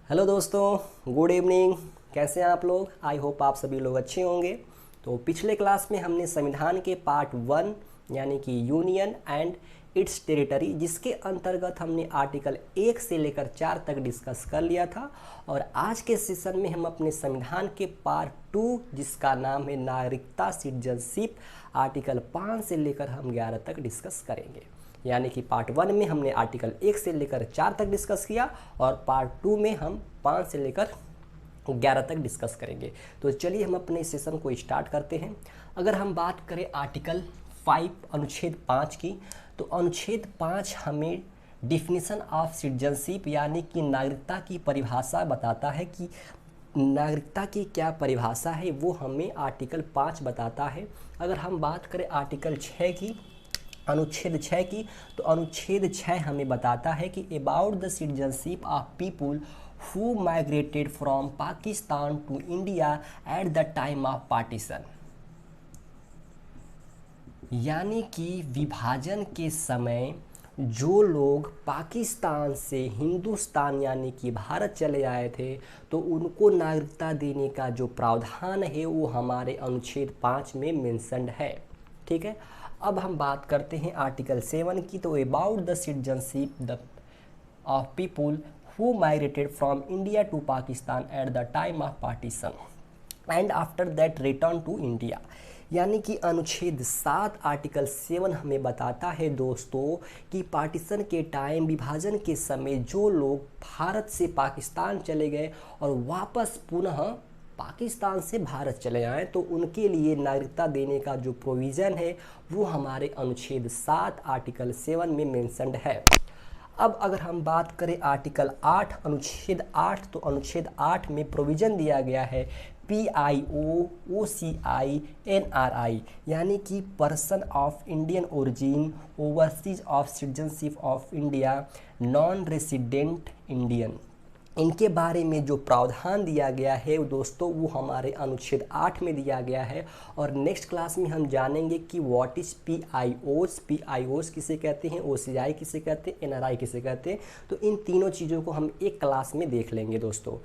Hello दोस्तों, good evening. कैसे हैं आप लोग? आई होप आप सभी लोग अच्छे होंगे। तो पिछले क्लास में हमने संविधान के पार्ट 1 यानी कि यूनियन एंड इट्स टेरिटरी, जिसके अंतर्गत हमने आर्टिकल 1 से लेकर 4 तक डिस्कस कर लिया था। और आज के सेशन में हम अपने संविधान के पार्ट 2, जिसका नाम है नागरिकता सिटीजनशिप, आर्टिकल 5 से लेकर हम 11 तक डिस्कस करेंगे। यानी कि पार्ट 1 में हमने आर्टिकल 1 से लेकर 4 तक डिस्कस किया और पार्ट 2 में हम 5 से लेकर 11 तक डिस्कस करेंगे। तो चलिए हम अपने सेशन को स्टार्ट करते हैं। अगर हम बात करें आर्टिकल 5 अनुच्छेद 5 की, तो अनुच्छेद 5 हमें डिफिनीशन ऑफ सिटीजनशिप यानी कि नागरिकता की परिभाषा बताता है कि नागरिकता की क्या परिभाषा है, वो हमें आर्टिकल 5 बताता है। अगर हम बात करें आर्टिकल 6 की, अनुच्छेद 6 की, तो अनुच्छेद 6 हमें बताता है कि about the citizenship of people who migrated from Pakistan to India at the time of partition. यानी कि विभाजन के समय जो लोग पाकिस्तान से हिंदुस्तान यानी कि भारत चले आए थे, तो उनको नागरिकता देने का जो प्रावधान है वो हमारे अनुच्छेद 5 में मेंशन्ड है। ठीक है। अब हम बात करते हैं आर्टिकल 7 की, तो about the citizenship of people who migrated from India to Pakistan at the time of partition and after that return to India. यानी कि अनुच्छेद 7 आर्टिकल 7 हमें बताता है दोस्तों कि पार्टीशन के टाइम, विभाजन के समय जो लोग भारत से पाकिस्तान चले गए और वापस पुनः पाकिस्तान से भारत चले आए, तो उनके लिए नागरिकता देने का जो प्रोविज़न है वो हमारे अनुच्छेद 7 आर्टिकल 7 में मेंशन्ड है। अब अगर हम बात करें आर्टिकल 8 अनुच्छेद 8, तो अनुच्छेद 8 में प्रोविज़न दिया गया है PIO OCI NRI यानी कि person of Indian origin overseas of citizenship of India non resident Indian. इनके बारे में जो प्रावधान दिया गया है दोस्तों वो हमारे अनुच्छेद 8 में दिया गया है। और नेक्स्ट क्लास में हम जानेंगे कि व्हाट इज़ PIOs किसे कहते हैं, OCI किसे कहते हैं, NRI किसे कहते हैं। तो इन तीनों चीज़ों को हम एक क्लास में देख लेंगे दोस्तों।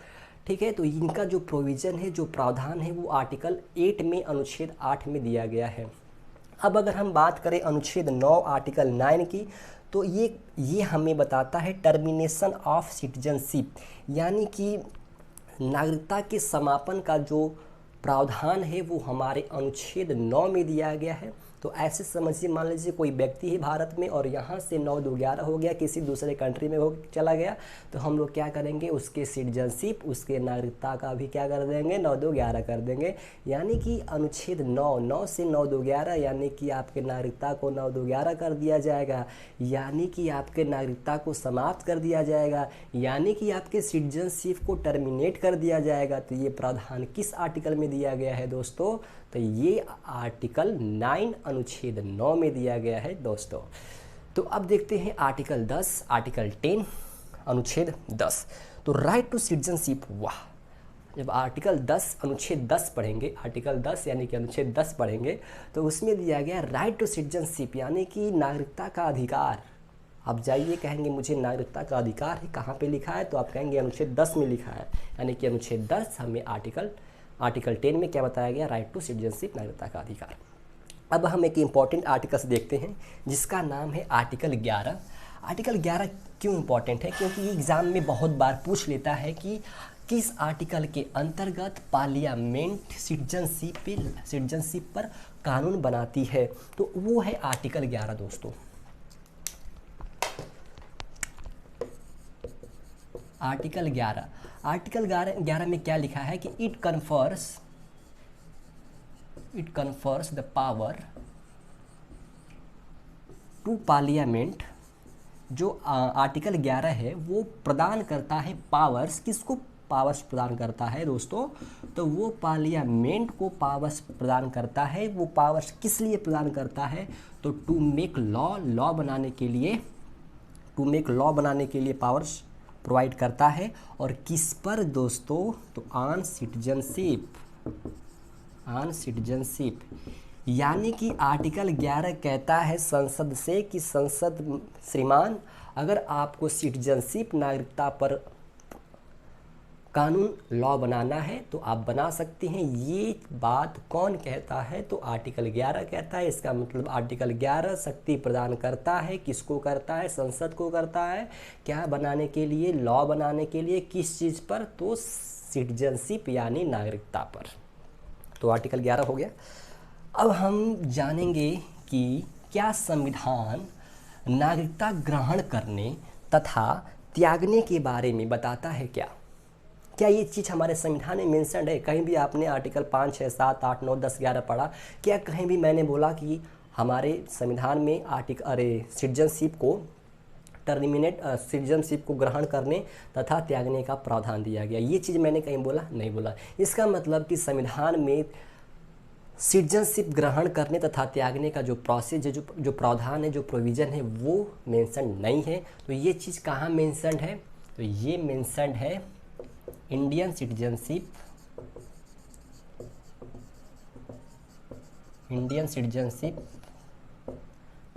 ठीक है। तो इनका जो प्रोविज़न है, जो प्रावधान है, वो आर्टिकल 8 में अनुच्छेद 8 में दिया गया है। अब अगर हम बात करें अनुच्छेद 9 आर्टिकल 9 की, तो ये हमें बताता है टर्मिनेशन ऑफ सिटीजनशिप यानी कि नागरिकता के समापन का जो प्रावधान है वो हमारे अनुच्छेद 9 में दिया गया है। तो ऐसे समझिए, मान लीजिए कोई व्यक्ति है भारत में और यहाँ से 9-2-11 हो गया, किसी दूसरे कंट्री में हो चला गया, तो हम लोग क्या करेंगे, उसके सिटीजनशिप, उसके नागरिकता का भी क्या कर देंगे, 9-2-11 कर देंगे। यानी कि अनुच्छेद 9 से 9-2-11 यानी कि आपके नागरिकता को 9-2-11 कर दिया जाएगा, यानी कि आपके नागरिकता को समाप्त कर दिया जाएगा, यानी कि आपके सिटीजनशिप को टर्मिनेट कर दिया जाएगा। तो ये प्रावधान किस आर्टिकल में दिया गया है दोस्तों? तो ये आर्टिकल 9 अनुच्छेद 9 में दिया गया है दोस्तों। तो अब देखते हैं आर्टिकल 10 आर्टिकल 10 अनुच्छेद 10। तो राइट टू सिटीजनशिप, वाह, जब आर्टिकल 10 अनुच्छेद 10 पढ़ेंगे, आर्टिकल 10 यानी कि अनुच्छेद 10 पढ़ेंगे, तो उसमें दिया गया राइट टू सिटीजनशिप यानी कि नागरिकता का अधिकार। आप जाइए, कहेंगे मुझे नागरिकता का अधिकार है, कहाँ पे लिखा है? तो आप कहेंगे अनुच्छेद 10 में लिखा है। यानी कि अनुच्छेद 10 हमें आर्टिकल 10 में क्या बताया गया, राइट टू सिटीजनशिप, नागरिकता का अधिकार। अब हम एक इम्पॉर्टेंट आर्टिकल्स देखते हैं जिसका नाम है आर्टिकल 11। आर्टिकल 11 क्यों इम्पॉर्टेंट है? क्योंकि ये एग्ज़ाम में बहुत बार पूछ लेता है कि किस आर्टिकल के अंतर्गत पार्लियामेंट सिटीजनशिप पर कानून बनाती है। तो वो है आर्टिकल 11 दोस्तों। आर्टिकल 11 में क्या लिखा है कि it confers the power to parliament. जो आर्टिकल 11 है वो प्रदान करता है पावर्स, किसको पावर्स प्रदान करता है दोस्तों? तो वो पार्लियामेंट को पावर्स प्रदान करता है। वो पावर्स किस लिए प्रदान करता है? तो टू मेक लॉ बनाने के लिए पावर्स प्रोवाइड करता है। और किस पर दोस्तों? तो ऑन सिटीजनशिप। यानी कि आर्टिकल 11 कहता है संसद से कि संसद श्रीमान, अगर आपको सिटीजनशिप नागरिकता पर कानून लॉ बनाना है तो आप बना सकते हैं। ये बात कौन कहता है? तो आर्टिकल 11 कहता है। इसका मतलब आर्टिकल 11 शक्ति प्रदान करता है, किसको करता है? संसद को करता है। क्या बनाने के लिए? लॉ बनाने के लिए। किस चीज़ पर? तो सिटीजनशिप यानी नागरिकता पर। तो आर्टिकल 11 हो गया। अब हम जानेंगे कि क्या संविधान नागरिकता ग्रहण करने तथा त्यागने के बारे में बताता है क्या? क्या ये चीज़ हमारे संविधान में मेंशन है? कहीं भी आपने आर्टिकल 5, 6, 7, 8, 9, 10, 11 पढ़ा? क्या कहीं भी मैंने बोला कि हमारे संविधान में सिटीजनशिप को सिटीजनशिप को ग्रहण करने तथा त्यागने का प्रावधान दिया गया? ये चीज़ मैंने कहीं बोला? नहीं बोला। इसका मतलब कि संविधान में सिटीजनशिप ग्रहण करने तथा त्यागने का जो प्रोसेस है, जो प्रावधान है, जो प्रोविज़न है, वो मेंशन नहीं है। तो ये चीज़ कहाँ मेंशनड है? तो ये मेंशनड है इंडियन सिटीजनशिप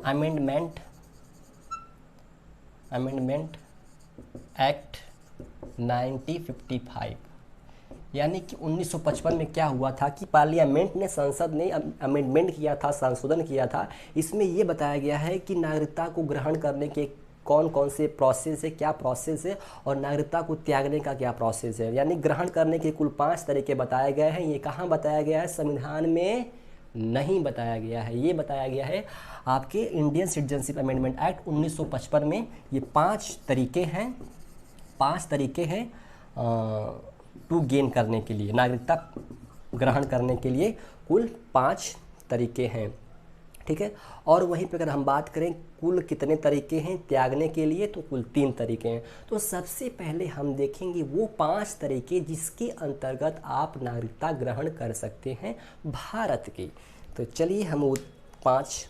अमेंडमेंट एक्ट 1955। यानी कि 1955 में क्या हुआ था कि पार्लियामेंट ने, संसद ने अमेंडमेंट किया था, संशोधन किया था। इसमें ये बताया गया है कि नागरिकता को ग्रहण करने के कौन कौन से प्रोसेस है, क्या प्रोसेस है, और नागरिकता को त्यागने का क्या प्रोसेस है। यानी ग्रहण करने के कुल 5 तरीके बताए गए हैं। ये कहाँ बताया गया है? संविधान में नहीं बताया गया है। ये बताया गया है आपके इंडियन सिटीजनशिप अमेंडमेंट एक्ट 1955 में। ये 5 तरीके हैं, 5 तरीके हैं टू गेन करने के लिए, नागरिकता ग्रहण करने के लिए कुल 5 तरीके हैं। ठीक है। और वहीं पर अगर हम बात करें कुल कितने तरीके हैं त्यागने के लिए, तो कुल 3 तरीके हैं। तो सबसे पहले हम देखेंगे वो 5 तरीके जिसके अंतर्गत आप नागरिकता ग्रहण कर सकते हैं भारत की। तो चलिए हम वो 5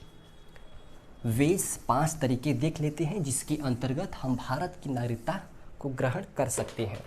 तरीके देख लेते हैं जिसके अंतर्गत हम भारत की नागरिकता को ग्रहण कर सकते हैं।